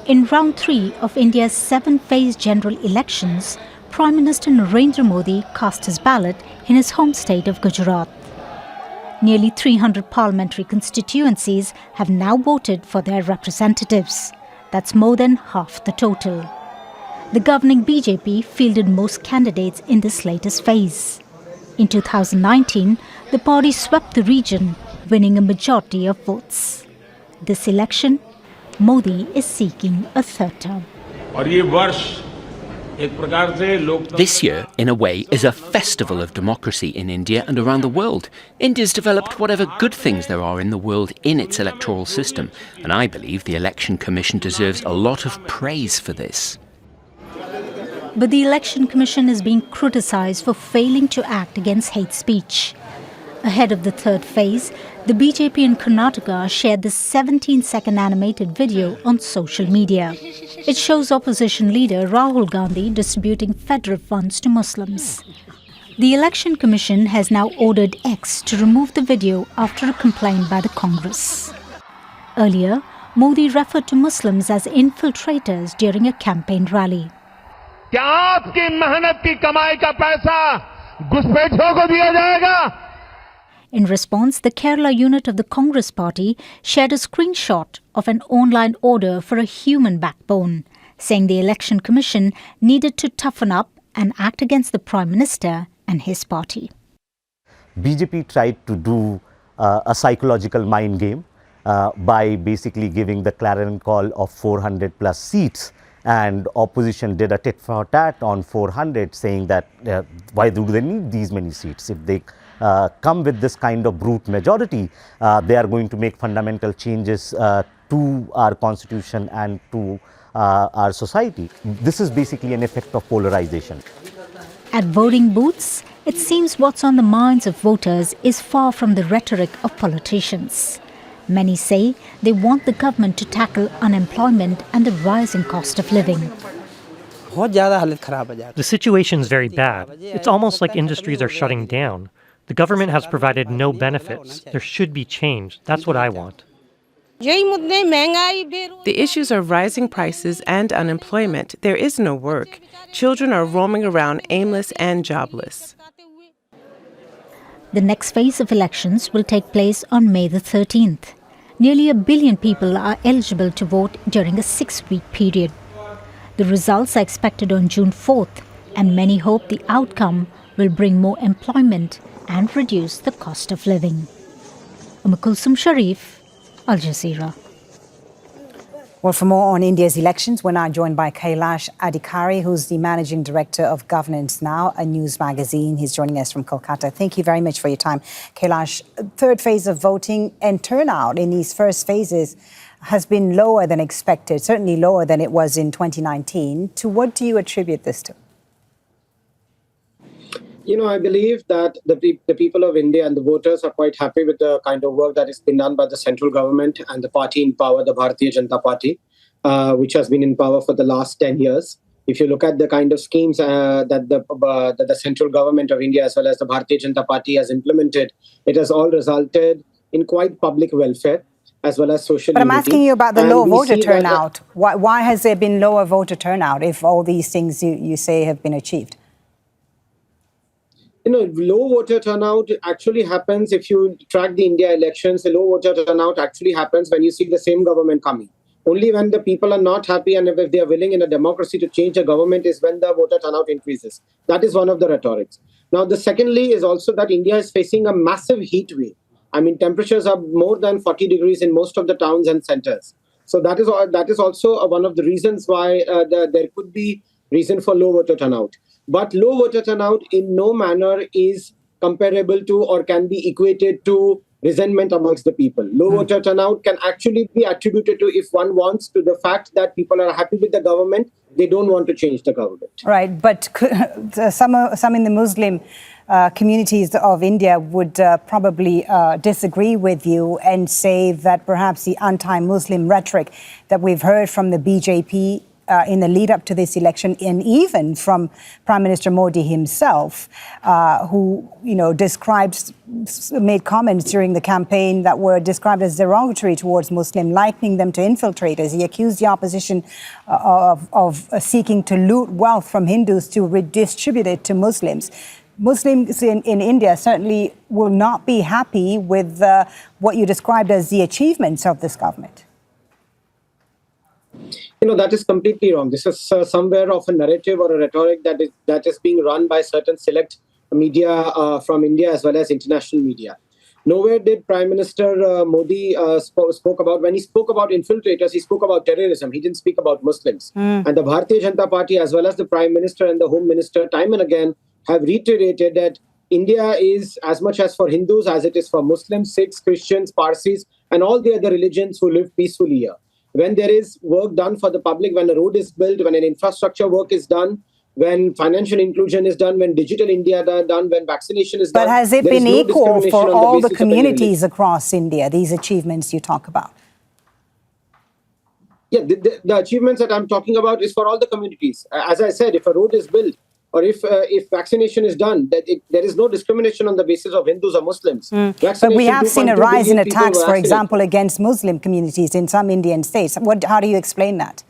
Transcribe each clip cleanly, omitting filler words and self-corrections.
In round 3 of India's 7-phase general elections, Prime Minister Narendra Modi cast his ballot in his home state of Gujarat. Nearly 300 parliamentary constituencies have now voted for their representatives. That's more than half the total. The governing BJP fielded most candidates in this latest phase. In 2019, the party swept the region, winning a majority of votes. This election, Modi is seeking a third term. This year, in a way, is a festival of democracy in India and around the world. India's developed whatever good things there are in the world in its electoral system, and I believe the Election Commission deserves a lot of praise for this. But the Election Commission is being criticised for failing to act against hate speech. Ahead of the third phase, the BJP in Karnataka shared this 17-second animated video on social media. It shows opposition leader Rahul Gandhi distributing federal funds to Muslims. The Election Commission has now ordered X to remove the video after a complaint by the Congress. Earlier, Modi referred to Muslims as infiltrators during a campaign rally. क्या आपकी मेहनत की कमाई का पैसा घुसपैठियों को दिया जाएगा? In response, the Kerala unit of the Congress party shared a screenshot of an online order for a human backbone, saying the Election Commission needed to toughen up and act against the Prime Minister and his party. BJP tried to do a psychological mind game by basically giving the clarion call of 400 plus seats, and opposition did a tit for tat on 400, saying that why do they need these many seats? If they come with this kind of brute majority, they are going to make fundamental changes to our constitution and to our society. This is basically an effect of polarization. At voting booths, it seems what's on the minds of voters is far from the rhetoric of politicians. Many say they want the government to tackle unemployment and the rising cost of living. The situation is very bad. It's almost like industries are shutting down. The government has provided no benefits. There should be change. That's what I want. The issues are rising prices and unemployment. There is no work. Children are roaming around aimless and jobless. The next phase of elections will take place on May the 13th. Nearly 1 billion people are eligible to vote during a 6-week period. The results are expected on June 4th, and many hope the outcome will bring more employment and reduce the cost of living. Um-e-Kulsoom, Shariff, Al Jazeera. Well, for more on India's elections, we're now joined by Kailash Adhikari, who's the Managing Director of Governance Now, a news magazine. He's joining us from Kolkata. Thank you very much for your time. Kailash, third phase of voting and turnout in these first phases has been lower than expected, certainly lower than it was in 2019. To what do you attribute this to? I believe that the people of India and the voters are quite happy with the kind of work that has been done by the central government and the party in power, the Bharatiya Janata Party, which has been in power for the last 10 years. If you look at the kind of schemes that the central government of India as well as the Bharatiya Janata Party has implemented, it has all resulted in quite public welfare as well as social But I'm unity. asking you about the low voter turnout. Why has there been lower voter turnout if all these things you say have been achieved? Low voter turnout actually happens if you track the India elections. The low voter turnout actually happens when you see the same government coming. Only when the people are not happy and if they are willing in a democracy to change a government is when the voter turnout increases. That is one of the rhetorics. Now, the secondly is also that India is facing a massive heat wave. I mean, temperatures are more than 40 degrees in most of the towns and centers. So that is also one of the reasons why there could be reason for low voter turnout. But low voter turnout in no manner is comparable to or can be equated to resentment amongst the people. Low voter turnout can actually be attributed to, if one wants, to the fact that people are happy with the government, they don't want to change the government. Right, but some in the Muslim communities of India would probably disagree with you and say that perhaps the anti-Muslim rhetoric that we've heard from the BJP in the lead up to this election, and even from Prime Minister Modi himself, who, made comments during the campaign that were described as derogatory towards Muslims, likening them to infiltrators. He accused the opposition of seeking to loot wealth from Hindus to redistribute it to Muslims. Muslims in India certainly will not be happy with what you described as the achievements of this government. That is completely wrong. This is somewhere of a narrative or a rhetoric that is being run by certain select media from India as well as international media. Nowhere did Prime Minister Modi spoke about, when he spoke about infiltrators, he spoke about terrorism. He didn't speak about Muslims. And the Bharatiya Janata Party, as well as the Prime Minister and the Home Minister, time and again, have reiterated that India is as much as for Hindus as it is for Muslims, Sikhs, Christians, Parsis, and all the other religions who live peacefully here. When there is work done for the public, when a road is built, when an infrastructure work is done, when financial inclusion is done, when digital India is done, when vaccination is done. But has it been equal for all the communities across India, these achievements you talk about? Yeah, the achievements that I'm talking about is for all the communities. As I said, if a road is built, or if vaccination is done, there is no discrimination on the basis of Hindus or Muslims. But we have seen a rise in attacks, for example, against Muslim communities in some Indian states. How do you explain that?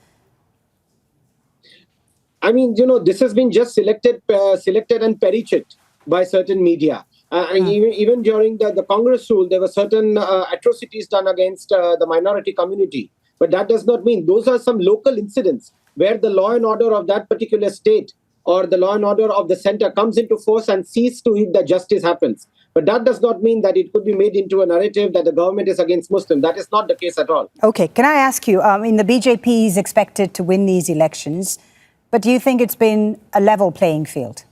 I mean, this has been just selected and perichecked by certain media. Even during the Congress rule, there were certain atrocities done against the minority community. But that does not mean those are some local incidents where the law and order of that particular state or the law and order of the center comes into force and sees to it that justice happens. But that does not mean that it could be made into a narrative that the government is against Muslims. That is not the case at all. Okay, can I ask you, the BJP is expected to win these elections, but do you think it's been a level playing field?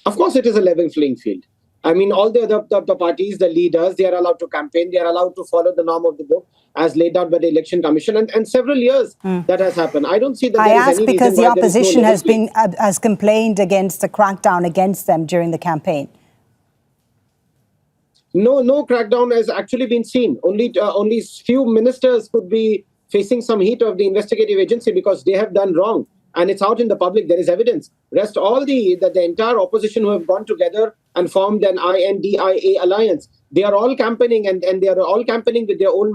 Of course, it is a level playing field. I mean, all the parties, the leaders, they are allowed to campaign. They are allowed to follow the norm of the book as laid out by the Election Commission. And several years that has happened. I don't see that there is any reason why because the opposition has complained against the crackdown against them during the campaign. No crackdown has actually been seen. Only few ministers could be facing some heat of the investigative agency because they have done wrong. And it's out in the public. There is evidence. Rest all the entire opposition who have gone together and formed an INDIA alliance. They are all campaigning and they are all campaigning with their own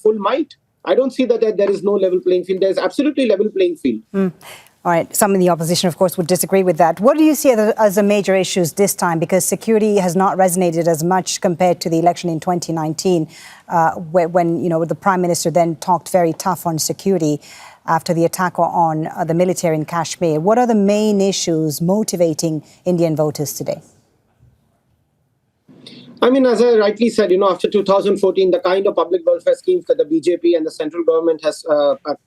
full might. I don't see that there is no level playing field. There is absolutely level playing field. All right. Some in the opposition, of course, would disagree with that. What do you see as the major issues this time? Because security has not resonated as much compared to the election in 2019, when the Prime Minister then talked very tough on security after the attack on the military in Kashmir. What are the main issues motivating Indian voters today? I mean, as I rightly said, after 2014, the kind of public welfare schemes that the BJP and the central government has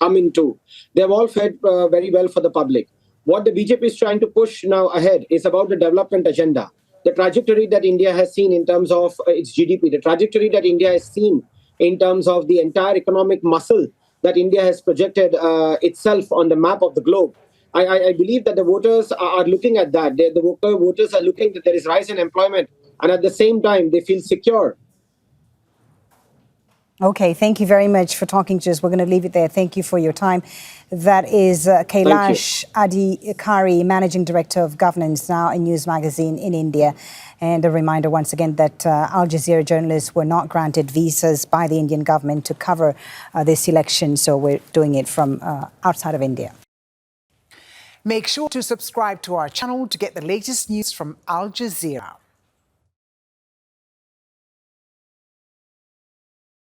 come into, they've all fared very well for the public. What the BJP is trying to push now ahead is about the development agenda. The trajectory that India has seen in terms of its GDP, the trajectory that India has seen in terms of the entire economic muscle that India has projected itself on the map of the globe. I believe that the voters are looking at that. The voters are looking that there is rise in employment, and at the same time, they feel secure. Okay, thank you very much for talking to us. We're going to leave it there. Thank you for your time. That is Kailash Adhikari, Managing Director of Governance, now in News Magazine in India. And a reminder once again that Al Jazeera journalists were not granted visas by the Indian government to cover this election. So we're doing it from outside of India. Make sure to subscribe to our channel to get the latest news from Al Jazeera.